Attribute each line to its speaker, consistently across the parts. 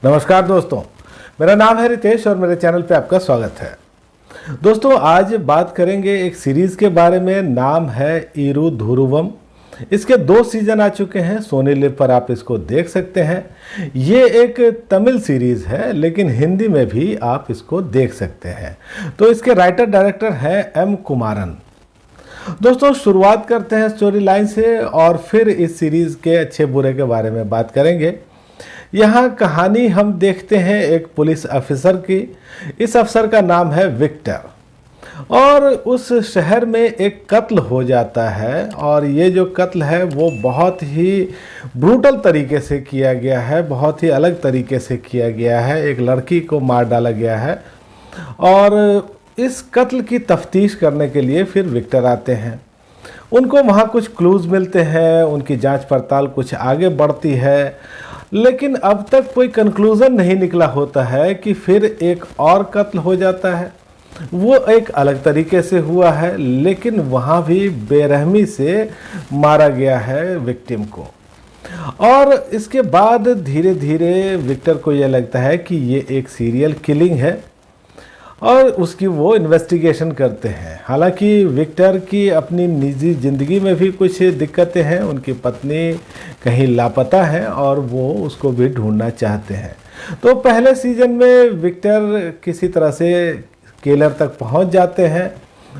Speaker 1: नमस्कार दोस्तों, मेरा नाम है रितेश और मेरे चैनल पे आपका स्वागत है। दोस्तों, आज बात करेंगे एक सीरीज़ के बारे में। नाम है ईरू धुरुवम। इसके 2 सीजन आ चुके हैं, सोनी लिव पर आप इसको देख सकते हैं। ये एक तमिल सीरीज़ है, लेकिन हिंदी में भी आप इसको देख सकते हैं। तो इसके राइटर डायरेक्टर हैं एम कुमारन। दोस्तों, शुरुआत करते हैं स्टोरी लाइन से और फिर इस सीरीज़ के अच्छे बुरे के बारे में बात करेंगे। यहाँ कहानी हम देखते हैं एक पुलिस ऑफिसर की। इस अफसर का नाम है विक्टर और उस शहर में एक कत्ल हो जाता है और ये जो कत्ल है वो बहुत ही ब्रूटल तरीके से किया गया है, बहुत ही अलग तरीके से किया गया है। एक लड़की को मार डाला गया है और इस कत्ल की तफ्तीश करने के लिए फिर विक्टर आते हैं। उनको वहाँ कुछ क्लूज मिलते हैं, उनकी जांच पड़ताल कुछ आगे बढ़ती है, लेकिन अब तक कोई कंक्लूज़न नहीं निकला होता है कि फिर एक और कत्ल हो जाता है। वो एक अलग तरीके से हुआ है, लेकिन वहाँ भी बेरहमी से मारा गया है विक्टिम को। और इसके बाद धीरे धीरे विक्टर को ये लगता है कि ये एक सीरियल किलिंग है और उसकी वो इन्वेस्टिगेशन करते हैं। हालांकि विक्टर की अपनी निजी ज़िंदगी में भी कुछ दिक्कतें हैं, उनकी पत्नी कहीं लापता है और वो उसको भी ढूंढना चाहते हैं। तो पहले सीजन में विक्टर किसी तरह से किलर तक पहुंच जाते हैं,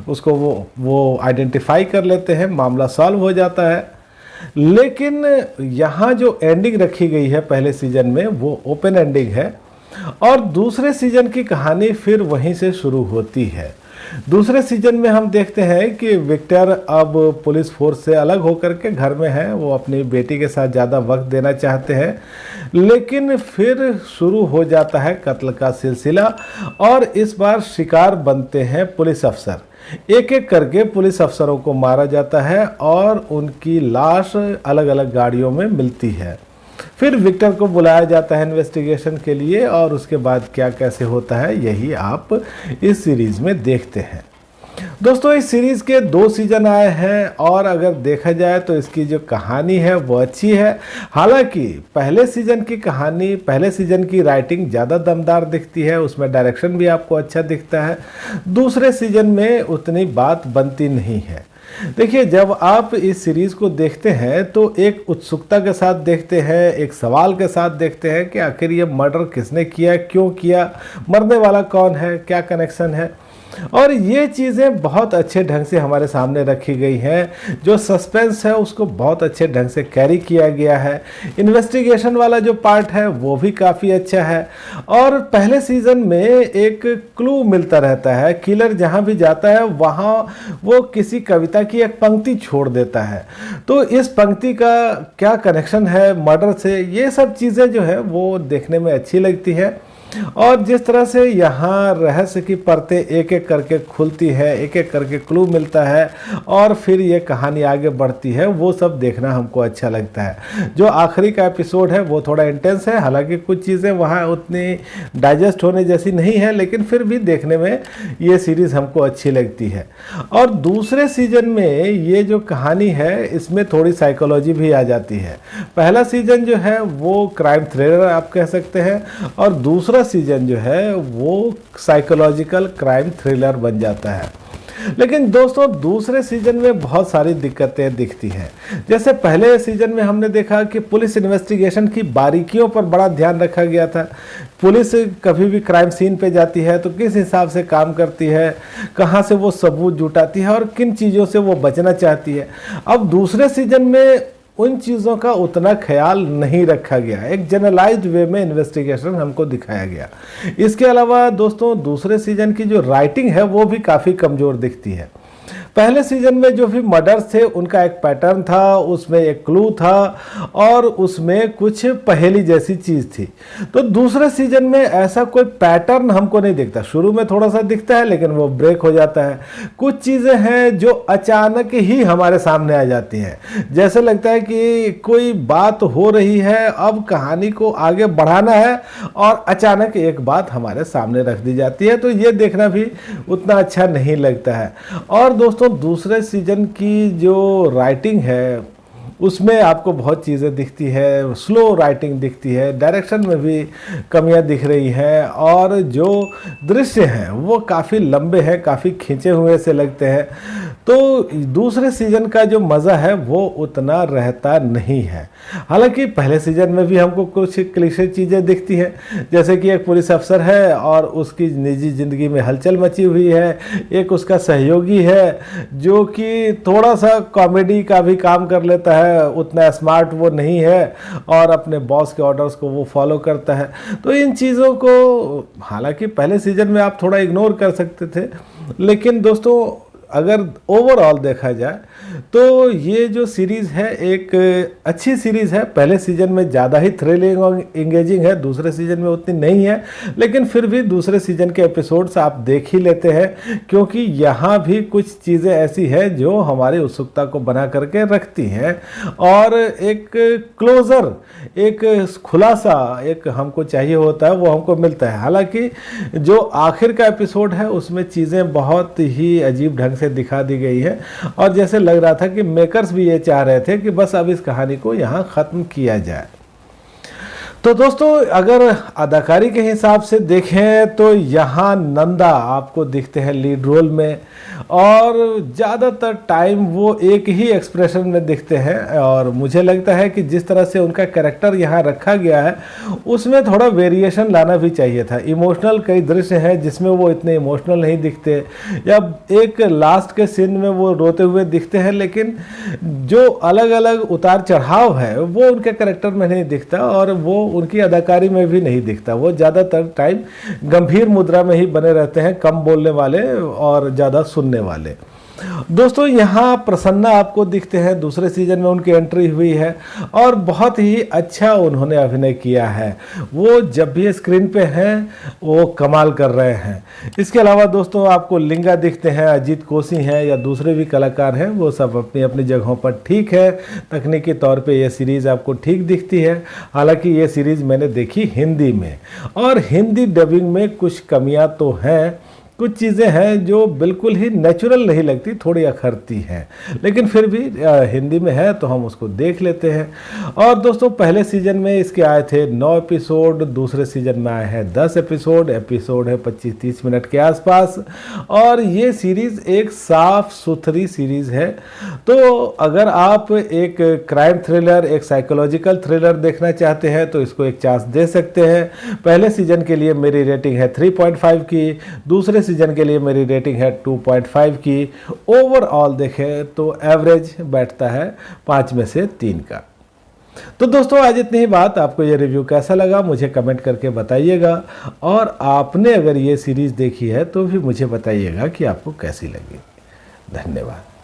Speaker 1: उसको वो आइडेंटिफाई कर लेते हैं, मामला सॉल्व हो जाता है। लेकिन यहाँ जो एंडिंग रखी गई है पहले सीजन में वो ओपन एंडिंग है और दूसरे सीजन की कहानी फिर वहीं से शुरू होती है। दूसरे सीजन में हम देखते हैं कि विक्टर अब पुलिस फोर्स से अलग होकर के घर में है। वो अपनी बेटी के साथ ज़्यादा वक्त देना चाहते हैं, लेकिन फिर शुरू हो जाता है कत्ल का सिलसिला और इस बार शिकार बनते हैं पुलिस अफसर। एक एक करके पुलिस अफसरों को मारा जाता है और उनकी लाश अलग अलग गाड़ियों में मिलती है। फिर विक्टर को बुलाया जाता है इन्वेस्टिगेशन के लिए और उसके बाद क्या कैसे होता है यही आप इस सीरीज़ में देखते हैं। दोस्तों, इस सीरीज़ के 2 सीजन आए हैं और अगर देखा जाए तो इसकी जो कहानी है वो अच्छी है। हालांकि पहले सीजन की कहानी, पहले सीजन की राइटिंग ज़्यादा दमदार दिखती है, उसमें डायरेक्शन भी आपको अच्छा दिखता है। दूसरे सीजन में उतनी बात बनती नहीं है। देखिए, जब आप इस सीरीज़ को देखते हैं तो एक उत्सुकता के साथ देखते हैं, एक सवाल के साथ देखते हैं कि आखिर ये मर्डर किसने किया, क्यों किया, मरने वाला कौन है, क्या कनेक्शन है। और ये चीज़ें बहुत अच्छे ढंग से हमारे सामने रखी गई हैं। जो सस्पेंस है उसको बहुत अच्छे ढंग से कैरी किया गया है। इन्वेस्टिगेशन वाला जो पार्ट है वो भी काफ़ी अच्छा है और पहले सीज़न में एक क्लू मिलता रहता है। किलर जहाँ भी जाता है वहाँ वो किसी कविता की एक पंक्ति छोड़ देता है, तो इस पंक्ति का क्या कनेक्शन है मर्डर से, ये सब चीज़ें जो है वो देखने में अच्छी लगती है। और जिस तरह से यहाँ रहस्य की परतें एक एक करके खुलती है, एक एक करके क्लू मिलता है और फिर ये कहानी आगे बढ़ती है, वो सब देखना हमको अच्छा लगता है। जो आखिरी का एपिसोड है वो थोड़ा इंटेंस है, हालांकि कुछ चीज़ें वहाँ उतनी डाइजेस्ट होने जैसी नहीं है, लेकिन फिर भी देखने में ये सीरीज़ हमको अच्छी लगती है। और दूसरे सीजन में ये जो कहानी है इसमें थोड़ी साइकोलॉजी भी आ जाती है। पहला सीजन जो है वो क्राइम थ्रिलर आप कह सकते हैं और दूसरा सीजन जो है वो साइकोलॉजिकल क्राइम थ्रिलर बन जाता है। लेकिन दोस्तों, दूसरे सीजन में बहुत सारी दिक्कतें दिखती हैं। जैसे पहले सीजन में हमने देखा कि पुलिस इन्वेस्टिगेशन की बारीकियों पर बड़ा ध्यान रखा गया था। पुलिस कभी भी क्राइम सीन पे जाती है तो किस हिसाब से काम करती है, कहाँ से वो सबूत जुटाती है और किन चीज़ों से वो बचना चाहती है। अब दूसरे सीजन में उन चीज़ों का उतना ख्याल नहीं रखा गया, एक जनरलाइज्ड वे में इन्वेस्टिगेशन हमको दिखाया गया। इसके अलावा दोस्तों, दूसरे सीजन की जो राइटिंग है वो भी काफ़ी कमज़ोर दिखती है। पहले सीजन में जो भी मर्डर्स थे उनका एक पैटर्न था, उसमें एक क्लू था और उसमें कुछ पहेली जैसी चीज़ थी। तो दूसरे सीजन में ऐसा कोई पैटर्न हमको नहीं दिखता। शुरू में थोड़ा सा दिखता है लेकिन वो ब्रेक हो जाता है। कुछ चीज़ें हैं जो अचानक ही हमारे सामने आ जाती हैं, जैसे लगता है कि कोई बात हो रही है, अब कहानी को आगे बढ़ाना है और अचानक एक बात हमारे सामने रख दी जाती है, तो ये देखना भी उतना अच्छा नहीं लगता है। और दोस्तों, दूसरे सीजन की जो राइटिंग है उसमें आपको बहुत चीज़ें दिखती है, स्लो राइटिंग दिखती है, डायरेक्शन में भी कमियां दिख रही हैं, और जो दृश्य हैं वो काफ़ी लंबे हैं, काफ़ी खींचे हुए से लगते हैं। तो दूसरे सीज़न का जो मज़ा है वो उतना रहता नहीं है। हालांकि पहले सीज़न में भी हमको कुछ क्लीशे चीज़ें दिखती हैं, जैसे कि एक पुलिस अफसर है और उसकी निजी ज़िंदगी में हलचल मची हुई है, एक उसका सहयोगी है जो कि थोड़ा सा कॉमेडी का भी काम कर लेता है, उतना स्मार्ट वो नहीं है, और अपने बॉस के ऑर्डर्स को वो फॉलो करता है। तो इन चीज़ों को हालांकि पहले सीज़न में आप थोड़ा इग्नोर कर सकते थे, लेकिन दोस्तों अगर ओवरऑल देखा जाए तो ये जो सीरीज़ है एक अच्छी सीरीज़ है। पहले सीज़न में ज़्यादा ही थ्रिलिंग और इंगेजिंग है, दूसरे सीज़न में उतनी नहीं है, लेकिन फिर भी दूसरे सीज़न के एपिसोड्स आप देख ही लेते हैं, क्योंकि यहाँ भी कुछ चीज़ें ऐसी हैं जो हमारी उत्सुकता को बना करके रखती हैं, और एक क्लोज़र, एक खुलासा एक हमको चाहिए होता है, वो हमको मिलता है। हालांकि जो आखिर का एपिसोड है उसमें चीज़ें बहुत ही अजीब ढंग से दिखा दी गई है, और जैसे लग रहा था कि मेकर्स भी ये चाह रहे थे कि बस अब इस कहानी को यहाँ ख़त्म किया जाए। तो दोस्तों अगर अदाकारी के हिसाब से देखें तो यहाँ नंदा आपको दिखते हैं लीड रोल में, और ज़्यादातर टाइम वो एक ही एक्सप्रेशन में दिखते हैं, और मुझे लगता है कि जिस तरह से उनका कैरेक्टर यहाँ रखा गया है उसमें थोड़ा वेरिएशन लाना भी चाहिए था। इमोशनल कई दृश्य हैं जिसमें वो इतने इमोशनल नहीं दिखते, या एक लास्ट के सीन में वो रोते हुए दिखते हैं, लेकिन जो अलग अलग उतार चढ़ाव है वो उनके कैरेक्टर में नहीं दिखता, और वो उनकी अदाकारी में भी नहीं दिखता। वो ज़्यादातर टाइम गंभीर मुद्रा में ही बने रहते हैं, कम बोलने वाले और ज़्यादा सुनने वाले। दोस्तों यहाँ प्रसन्ना आपको दिखते हैं, दूसरे सीजन में उनकी एंट्री हुई है, और बहुत ही अच्छा उन्होंने अभिनय किया है। वो जब भी स्क्रीन पे हैं वो कमाल कर रहे हैं। इसके अलावा दोस्तों आपको लिंगा दिखते हैं, अजीत कोसी हैं, या दूसरे भी कलाकार हैं, वो सब अपनी अपनी जगहों पर ठीक है। तकनीकी तौर पे ये सीरीज़ आपको ठीक दिखती है। हालांकि ये सीरीज़ मैंने देखी हिंदी में, और हिंदी डबिंग में कुछ कमियां तो हैं, कुछ चीज़ें हैं जो बिल्कुल ही नेचुरल नहीं लगती, थोड़ी अखरती हैं, लेकिन फिर भी हिंदी में है तो हम उसको देख लेते हैं। और दोस्तों पहले सीजन में इसके आए थे 9 एपिसोड, दूसरे सीजन में आए हैं 10 एपिसोड है 25-30 मिनट के आसपास, और ये सीरीज़ एक साफ सुथरी सीरीज़ है। तो अगर आप एक क्राइम थ्रिलर, एक साइकोलॉजिकल थ्रिलर देखना चाहते हैं तो इसको एक चांस दे सकते हैं। पहले सीजन के लिए मेरी रेटिंग है 3.5 की, दूसरे सीजन के लिए मेरी रेटिंग है 2.5 की। ओवरऑल देखें तो एवरेज बैठता है 5 में से 3 का। तो दोस्तों आज इतनी ही बात। आपको ये रिव्यू कैसा लगा मुझे कमेंट करके बताइएगा, और आपने अगर ये सीरीज़ देखी है तो भी मुझे बताइएगा कि आपको कैसी लगी। धन्यवाद।